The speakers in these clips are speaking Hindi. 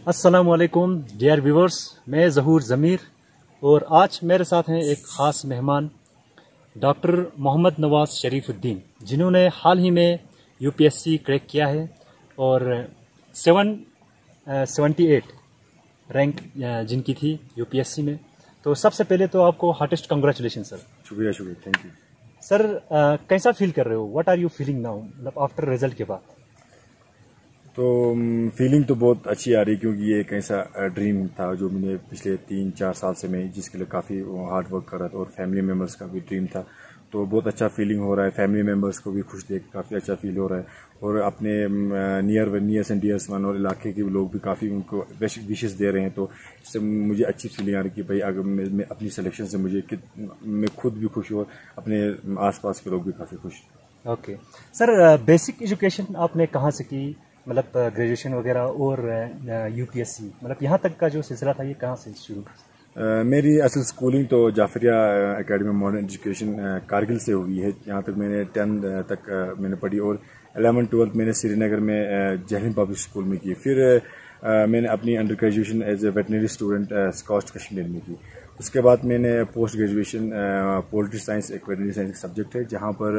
अस्सलामुअलैकुम डियर व्यूवर्स, मैं ज़हूर ज़मीर और आज मेरे साथ हैं एक ख़ास मेहमान डॉक्टर मोहम्मद नवाज़ शरीफुद्दीन, जिन्होंने हाल ही में यूपीएससी क्रैक किया है और 778 रैंक जिनकी थी यूपीएससी में। तो सबसे पहले तो आपको हार्टेस्ट कंग्रेचुलेशन सर। शुक्रिया, थैंक यू सर। कैसा फील कर रहे हो? What are you feeling now, मतलब आफ्टर रिजल्ट के बाद? तो फीलिंग तो बहुत अच्छी आ रही, क्योंकि ये एक ऐसा ड्रीम था जो मैंने पिछले 3-4 साल से मैं जिसके लिए काफ़ी हार्ड वर्क कर रहा था, और फैमिली मेम्बर्स का भी ड्रीम था। तो बहुत अच्छा फीलिंग हो रहा है, फैमिली मेम्बर्स को भी खुश देख काफ़ी अच्छा फील हो रहा है, और अपने नियर्स एंड डियर्स वन और इलाके के लोग भी काफ़ी उनको विशेस दे रहे हैं। तो इससे मुझे अच्छी फीलिंग आ रही कि भाई अगर मैं अपनी सिलेक्शन से मैं खुद भी खुश हूँ और अपने आसपास के लोग भी काफ़ी खुश। ओके सर, बेसिक एजुकेशन आपने कहाँ से की, मतलब ग्रेजुएशन वगैरह, और यूपीएससी, मतलब यहाँ तक का जो सिलसिला था ये कहाँ से शुरू? मेरी असल स्कूलिंग तो Jafaria academy modern education Kargil से हुई है। यहाँ तक मैंने 10 तक मैंने पढ़ी, और 11-12 मैंने श्रीनगर में जहलिम पब्लिक स्कूल में की। फिर मैंने अपनी under graduation as a veterinary student SKUAST Kashmir में की। उसके बाद मैंने पोस्ट ग्रेजुएशन पोल्ट्री साइंस, एक वेटनरी साइंस का सब्जेक्ट है, जहाँ पर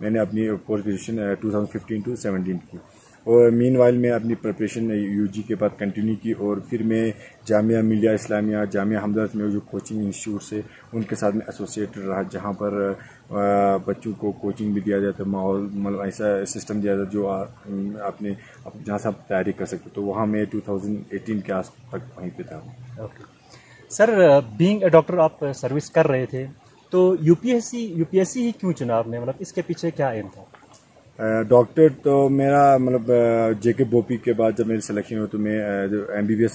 मैंने अपनी पोस्ट ग्रेजुएशन 2015-17 की। और मीनवाइल में अपनी प्रिपरेशन यूजी के बाद कंटिन्यू की, और फिर मैं जामिया मिलिया इस्लामिया, जामिया हमदर्द में जो कोचिंग इंस्टीट्यूट से उनके साथ में एसोसिएटेड रहा, जहाँ पर बच्चों को कोचिंग भी दिया जाता है, माहौल मतलब ऐसा सिस्टम दिया जाता है जो अपने जहाँ से आप तैयारी कर सकते। तो वहाँ मैं 2018 के आस तक वहीं पे था। Okay sir, being a doctor आप सर्विस कर रहे थे, तो यूपीएससी ही क्यों चुना आपने, मतलब इसके पीछे क्या एम था? डॉक्टर तो मेरा मतलब जेके बोपी के बाद जब मेरी सिलेक्शन हुई तो मैं जो एमबीबीएस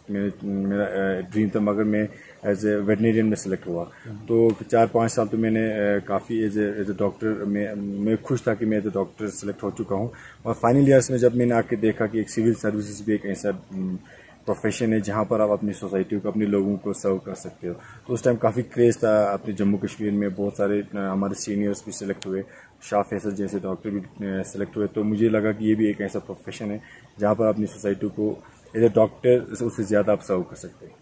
मेरा ड्रीम था, मगर मैं एज ए वेटनेरियन में सिलेक्ट हुआ। तो 4-5 साल तो मैंने काफ़ी एज ए डॉक्टर मैं खुश था कि मैं एज ए डॉक्टर सेलेक्ट हो चुका हूँ। और फाइनल ईयर्स में जब मैंने आके देखा कि एक सिविल सर्विसेज भी एक ऐसा प्रोफेशन है जहाँ पर आप अपनी सोसाइटी को, अपने लोगों को सर्व कर सकते हो। तो उस टाइम काफ़ी क्रेज़ था। अपने जम्मू कश्मीर में बहुत सारे हमारे सीनियर्स भी सिलेक्ट हुए, शाह फैसल जैसे डॉक्टर भी सिलेक्ट हुए। तो मुझे लगा कि ये भी एक ऐसा प्रोफेशन है जहाँ पर अपनी सोसाइटी को एज ए डॉक्टर उससे ज़्यादा आप सर्व कर सकते हैं।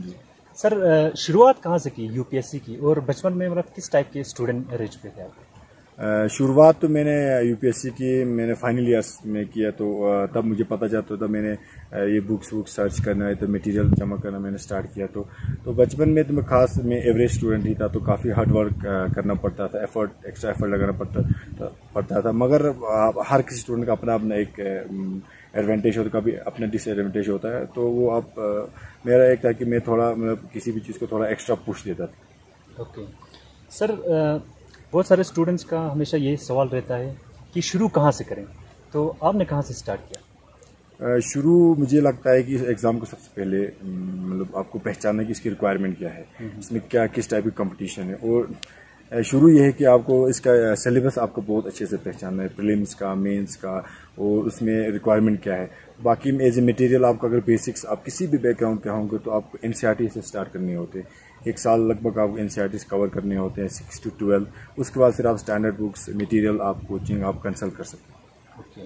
जी सर, शुरुआत कहाँ से की यूपीएससी की, और बचपन में मतलब किस टाइप के स्टूडेंट रेंज पे थे आप? शुरुआत तो मैंने यूपीएससी की मैंने फाइनल ईयर्स में किया। तो तब मुझे पता चला, तो तब मैंने ये बुक्स सर्च करना है, तो मटेरियल जमा करना मैंने स्टार्ट किया। तो बचपन में तो मैं एवरेज स्टूडेंट ही था, तो काफ़ी हार्ड वर्क करना पड़ता था, एक्स्ट्रा एफर्ट लगाना पड़ता था। मगर हर किसी स्टूडेंट का अपना अपना एक एडवांटेज होता है, कभी अपना डिसएडवांटेज होता है। तो वो मेरा एक था कि मैं थोड़ा मतलब किसी भी चीज़ को थोड़ा एक्स्ट्रा पुश देता था। ओके सर, बहुत सारे स्टूडेंट्स का हमेशा ये सवाल रहता है कि शुरू कहाँ से करें, तो आपने कहाँ से स्टार्ट किया? शुरू मुझे लगता है कि एग्ज़ाम को सबसे पहले मतलब आपको पहचानना है कि इसकी रिक्वायरमेंट क्या है, इसमें किस टाइप की कंपटीशन है। और शुरू ये है कि आपको इसका सिलेबस आपको बहुत अच्छे से पहचानना है, प्रीलिम्स का, मेंस का, और उसमें रिक्वायरमेंट क्या है। बाकी एज ए मटेरियल आपको अगर बेसिक्स आप किसी भी बैकग्राउंड के होंगे तो आपको एनसीईआरटी से स्टार्ट करने होते हैं। 1 साल लगभग आपको एनसीईआरटी कवर करने होते हैं, 6 to 12। उसके बाद फिर आप स्टैंडर्ड बुक्स मटेरियल आप कोचिंग आप कंसल्ट कर सकते हैं। ओके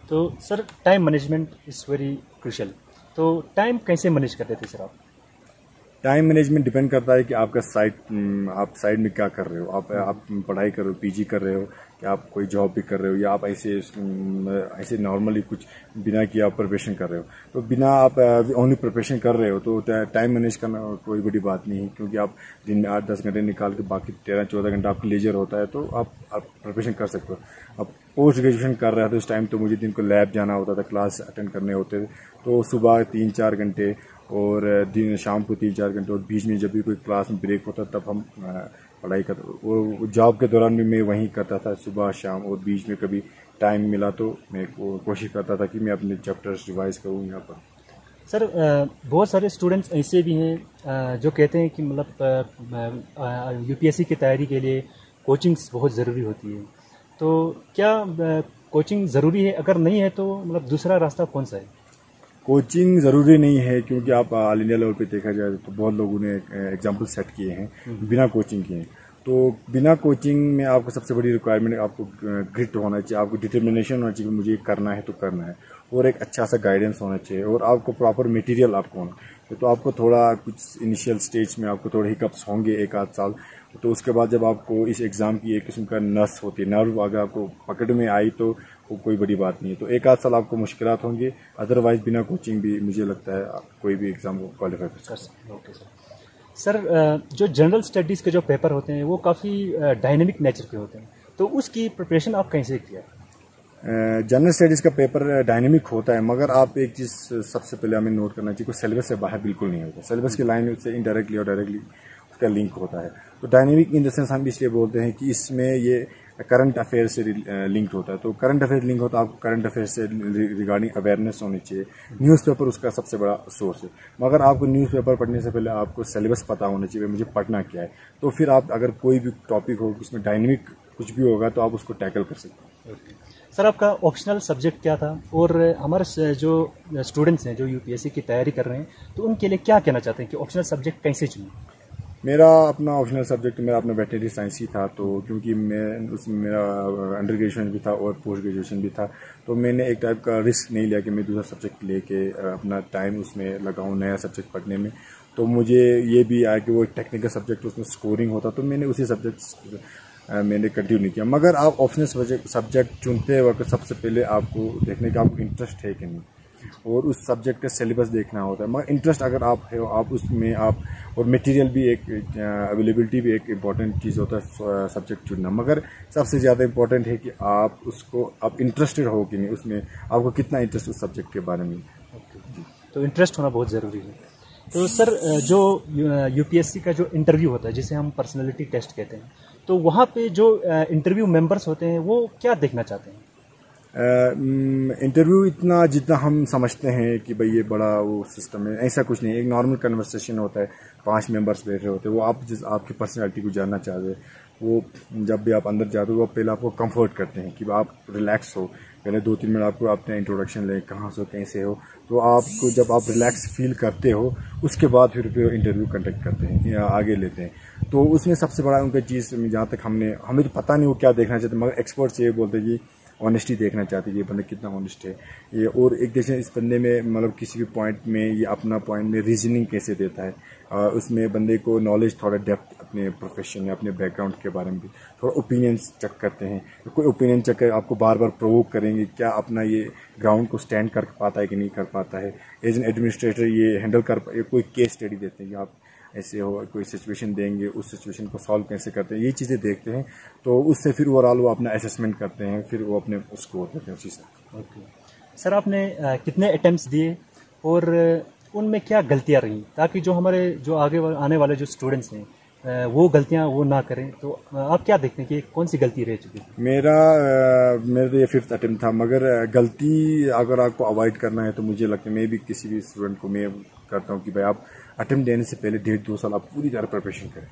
तो sir, time management is very crucial, तो टाइम कैसे मैनेज करते थे सर आप? टाइम मैनेजमेंट डिपेंड करता है कि आपका आप साइड में क्या कर रहे हो। आप पढ़ाई कर रहे हो, पीजी कर रहे हो, कि आप कोई जॉब भी कर रहे हो, या आप ऐसे नॉर्मली कुछ बिना किए आप प्रिपरेशन कर रहे हो। तो बिना आप ओनली प्रिपरेशन कर रहे हो तो टाइम मैनेज करना कोई बड़ी बात नहीं है, क्योंकि आप दिन में 8-10 घंटे निकाल के बाकी 13-14 घंटा आपका लेजर होता है, तो आप प्रिपरेशन कर सकते हो। अब पोस्ट ग्रेजुएशन कर रहा था उस टाइम, तो मुझे दिन को लैब जाना होता था, क्लास अटेंड करने होते थे। तो सुबह 3-4 घंटे और दिन शाम को 3-4 घंटे, और बीच में जब भी कोई क्लास में ब्रेक होता तब हम पढ़ाई करते। वो जॉब के दौरान भी मैं वहीं करता था, सुबह शाम, और बीच में कभी टाइम मिला तो मैं कोशिश करता था कि मैं अपने चैप्टर्स रिवाइज करूँ यहाँ पर। सर, बहुत सारे स्टूडेंट्स ऐसे भी हैं जो कहते हैं कि मतलब यूपीएससी की तैयारी के लिए कोचिंग्स बहुत ज़रूरी होती है, तो क्या कोचिंग ज़रूरी है? अगर नहीं है तो मतलब दूसरा रास्ता कौन सा है? कोचिंग ज़रूरी नहीं है, क्योंकि आप ऑल इंडिया लेवल पे देखा जाए तो बहुत लोगों ने एग्जाम्पल सेट किए हैं बिना कोचिंग किए। तो बिना कोचिंग में आपको सबसे बड़ी रिक्वायरमेंट आपको ग्रिट होना चाहिए, आपको डिटर्मिनेशन होना चाहिए कि मुझे करना है तो करना है। और एक अच्छा सा गाइडेंस होना चाहिए और आपको प्रॉपर मटेरियल आपको होना। तो आपको थोड़ा कुछ इनिशियल स्टेज में आपको थोड़े हिकअप्स होंगे 1 आध साल, तो उसके बाद जब आपको इस एग्ज़ाम की एक किस्म का नस होती है, नर्व अगर आपको पकड़ में आई तो वो कोई बड़ी बात नहीं है। तो 1 आध साल आपको मुश्किलात होंगे, अदरवाइज बिना कोचिंग भी मुझे लगता है आप कोई भी एग्ज़ाम को क्वालिफाई कर सकते हैं। Okay sir. जो जनरल स्टडीज़ के जो पेपर होते हैं वो काफ़ी डायनेमिक नेचर के होते हैं, तो उसकी प्रिपरेशन आप कैसे किया? जनरल स्टडीज़ का पेपर डायनेमिक होता है, मगर आप एक चीज़ सबसे पहले हमें नोट करना चाहिए कि सिलेबस से बाहर बिल्कुल नहीं होता। सिलेबस की लाइन से इनडायरेक्टली और डायरेक्टली उसका लिंक होता है। तो डायनेमिक इन द सेंस हम इसलिए बोलते हैं कि इसमें ये करंट अफेयर से लिंक्ड होता है। तो करंट अफेयर लिंक होता है, आपको करंट अफेयर से रिगार्डिंग अवेयरनेस होनी चाहिए। न्यूज़पेपर उसका सबसे बड़ा सोर्स है, मगर आपको न्यूज़पेपर पढ़ने से पहले आपको सिलेबस पता होना चाहिए, मुझे पढ़ना क्या है। तो फिर आप अगर कोई भी टॉपिक हो उसमें डायनेमिक कुछ भी होगा तो आप उसको टैकल कर सकते हैं। सर आपका ऑप्शनल सब्जेक्ट क्या था, और हमारे जो स्टूडेंट्स हैं जो यूपीएससी की तैयारी कर रहे हैं तो उनके लिए क्या कहना चाहते हैं कि ऑप्शनल सब्जेक्ट कैसे चुनें? मेरा अपना ऑप्शनल सब्जेक्ट मेरा अपना वेटनरी साइंस ही था, तो क्योंकि मैं उसमें मेरा अंडर ग्रेजुएशन भी था और पोस्ट ग्रेजुएशन भी था, तो मैंने एक टाइप का रिस्क नहीं लिया कि मैं दूसरा सब्जेक्ट लेके अपना टाइम उसमें लगाऊं नया सब्जेक्ट पढ़ने में। तो मुझे ये भी आया कि वो एक टेक्निकल सब्जेक्ट उसमें स्कोरिंग होता, तो मैंने उसी सब्जेक्ट मैंने कंटिन्यू नहीं किया। मगर आप ऑप्शनल सब्जेक्ट चुनते वक्त सबसे पहले आपको देखने का आपको इंटरेस्ट है कि नहीं, और उस सब्जेक्ट का सिलेबस देखना होता है। मगर इंटरेस्ट अगर आप है आप उसमें आप, और मटेरियल भी एक अवेलेबिलिटी भी एक इम्पॉर्टेंट चीज़ होता है सब्जेक्ट चुनना। मगर सबसे ज़्यादा इम्पॉर्टेंट है कि आप उसको आप इंटरेस्टेड हो कि नहीं, उसमें आपको कितना इंटरेस्ट उस सब्जेक्ट के बारे में। तो इंटरेस्ट होना बहुत ज़रूरी है। तो सर जो यूपीएससी का जो इंटरव्यू होता है जिसे हम पर्सनैलिटी टेस्ट कहते हैं, तो वहाँ पे जो इंटरव्यू मेंबर्स होते हैं वो क्या देखना चाहते हैं? इंटरव्यू इतना जितना हम समझते हैं कि भाई ये बड़ा वो सिस्टम है, ऐसा कुछ नहीं। एक नॉर्मल कन्वर्सेशन होता है, 5 मेंबर्स बैठ रहे होते हैं, वो आप जिस आपकी पर्सनैलिटी को जानना चाहते हैं। वो जब भी आप अंदर जाते हो वो पहले आपको कंफर्ट करते हैं कि आप रिलैक्स हो, पहले 2-3 मिनट आपको अपना इंट्रोडक्शन लें, कहाँ से हो कैसे हो। तो आपको जब आप रिलैक्स फील करते हो उसके बाद फिर इंटरव्यू कंडक्ट करते हैं या आगे लेते हैं। तो उसमें सबसे बड़ा उनका चीज़ जहाँ तक हमें तो पता नहीं वो क्या देखना चाहते, मगर एक्सपर्ट्स ये बोलते हैं कि ऑनेस्टी देखना चाहते हैं, ये बंदा कितना ऑनेस्ट है ये। और एक जैसे इस बंदे में मतलब किसी भी पॉइंट में ये अपना पॉइंट में रीजनिंग कैसे देता है, उसमें बंदे को नॉलेज थोड़ा डेप्थ अपने प्रोफेशन या अपने बैकग्राउंड के बारे में भी थोड़ा ओपिनियंस चेक करते हैं। तो कोई ओपिनियन चेक कर आपको बार बार प्रोवोक करेंगे, क्या अपना ये ग्राउंड को स्टैंड कर पाता है कि नहीं कर पाता है। एज एन एडमिनिस्ट्रेटर ये हैंडल कर कोई केस स्टडी देते हैं कि आप ऐसे हो, कोई सिचुएशन देंगे, उस सिचुएशन को सॉल्व कैसे करते हैं, ये चीज़ें देखते हैं। तो उससे फिर ओवरऑल वो अपना असेसमेंट करते हैं, फिर वो अपने स्कोर करते हैं उसी से। ओके सर, आपने कितने अटेम्प्ट्स दिए और उनमें क्या गलतियां रहीं, ताकि जो हमारे जो आने वाले जो स्टूडेंट्स हैं वो गलतियां वो ना करें? तो आप क्या देखते हैं कि कौन सी गलती रह चुकी है? मेरा तो ये 5th अटेम्प्ट था, मगर गलती अगर आपको अवॉइड करना है तो मुझे लगता है मैं भी किसी भी स्टूडेंट को मैं करता हूँ कि भाई आप अटेम्प्ट देने से पहले 1.5-2 साल आप पूरी तरह प्रिपरेशन करें।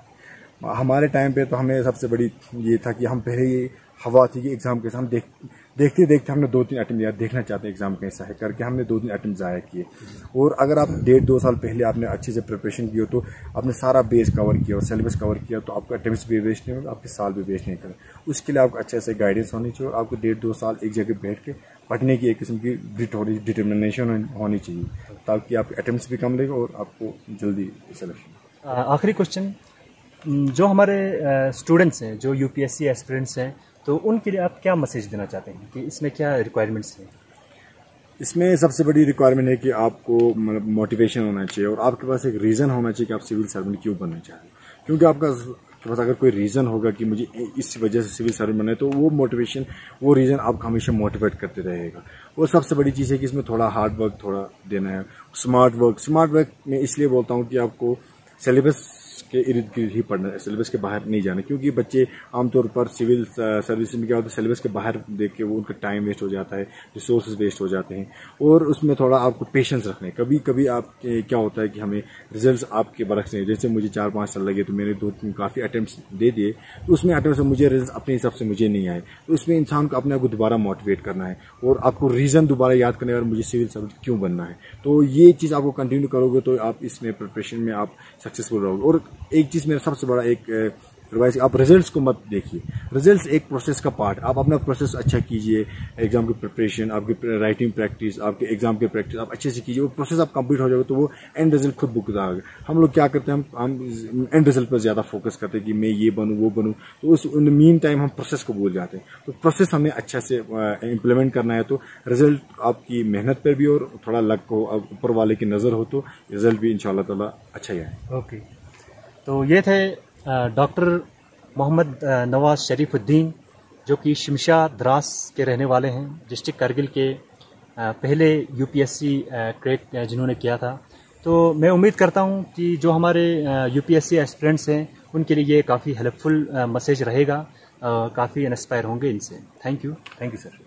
हमारे टाइम पे तो हमें सबसे बड़ी ये था कि हम पहले ये हवा थी कि एग्ज़ाम कैसा, हम देखते देखते हमने 2-3 अटेम्प्ट दिया, देखना चाहते हैं एग्ज़ाम कैसा है करके हमने 2-3 अटेम्प्ट ज़ाया किए। और अगर आप 1.5-2 साल पहले आपने अच्छे से प्रिपरेशन की हो तो आपने सारा बेस कवर किया और सिलेबस कवर किया, तो आपका अटेम्प्ट भी वेस्ट नहीं होगा, आपके साल भी वेस्ट नहीं करें। उसके लिए आपको अच्छे से गाइडेंस होनी चाहिए और आपको 1.5-2 साल एक जगह बैठ के पढ़ने की एक किस्म की डिटर्मिनेशन होनी चाहिए, ताकि आपके अटेम्प्ट्स भी कम लेगा और आपको जल्दी सिलेक्शन। आखिरी क्वेश्चन, जो हमारे स्टूडेंट्स हैं जो यूपीएससी एस्पिरेंट्स हैं, तो उनके लिए आप क्या मैसेज देना चाहते हैं कि इसमें क्या रिक्वायरमेंट्स हैं? इसमें सबसे बड़ी रिक्वायरमेंट है कि आपको मतलब मोटिवेशन होना चाहिए और आपके पास एक रीज़न होना चाहिए कि आप सिविल सर्वेंट क्यों बनना चाह रहे हैं। क्योंकि आपका पास अगर कोई रीज़न होगा कि मुझे इस वजह से सिविल सर्वेंट बनना है, तो वो मोटिवेशन, वो रीज़न आपको हमेशा मोटिवेट करते रहेगा। और सबसे बड़ी चीज़ है कि इसमें थोड़ा हार्ड वर्क थोड़ा देना है, स्मार्ट वर्क में इसलिए बोलता हूँ कि आपको सिलेबस के इर्द गिर्द ही पढ़ना है, सिलेबस के बाहर नहीं जाना। क्योंकि बच्चे आमतौर पर सिविल सर्विस में क्या होता है, सिलेबस के बाहर देख के वो उनका टाइम वेस्ट हो जाता है, रिसोर्सेज वेस्ट हो जाते हैं। और उसमें थोड़ा आपको पेशेंस रखना है। कभी कभी आप क्या होता है कि हमें रिजल्ट्स आपके बरक्स नहीं, जैसे मुझे 4-5 साल लगे तो मैंने 2-3 काफ़ी अटेम्प्ट्स दे दिए, तो उसमें अटेम्प्ट से मुझे रिजल्ट अपने हिसाब से मुझे नहीं आए। तो उसमें इंसान को अपने आप को दोबारा मोटिवेट करना है और आपको रीज़न दोबारा याद करना है और मुझे सिविल सर्विस क्यों बनना है। तो ये चीज़ आपको कंटिन्यू करोगे तो आप इसमें प्रिपरेशन में आप सक्सेसफुल रहोगे। और एक चीज़ मेरा सबसे बड़ा एक रिवाइज, आप रिजल्ट्स को मत देखिए। रिजल्ट्स एक प्रोसेस का पार्ट, आप अपना प्रोसेस अच्छा कीजिए, एग्जाम की प्रिपरेशन, आपकी राइटिंग प्रैक्टिस, आपके एग्जाम की प्रैक्टिस आप अच्छे से कीजिए, वो प्रोसेस आप कंप्लीट हो जाएगा तो वो एंड रिजल्ट खुद बुक आ गया। हम लोग क्या करते हैं, हम एंड रिजल्ट पर ज़्यादा फोकस करते हैं कि मैं ये बनूँ वो बनूँ, तो उस इन मीन टाइम हम प्रोसेस को भूल जाते हैं। तो प्रोसेस हमें अच्छा से इम्प्लीमेंट करना है, तो रिजल्ट आपकी मेहनत पर भी और थोड़ा लक हो, ऊपर वाले की नज़र हो, तो रिजल्ट भी इंशाल्लाह ताला अच्छा ही आए। ओके, तो ये थे डॉक्टर मोहम्मद नवाज शरीफुद्दीन, जो कि शिमशा द्रास के रहने वाले हैं, डिस्ट्रिक्ट कारगिल के पहले यूपीएससी क्रैक जिन्होंने किया था। तो मैं उम्मीद करता हूं कि जो हमारे यूपीएससी एस्पिरेंट्स हैं उनके लिए ये काफ़ी हेल्पफुल मैसेज रहेगा, काफ़ी इंस्पायर होंगे इनसे। Thank you sir.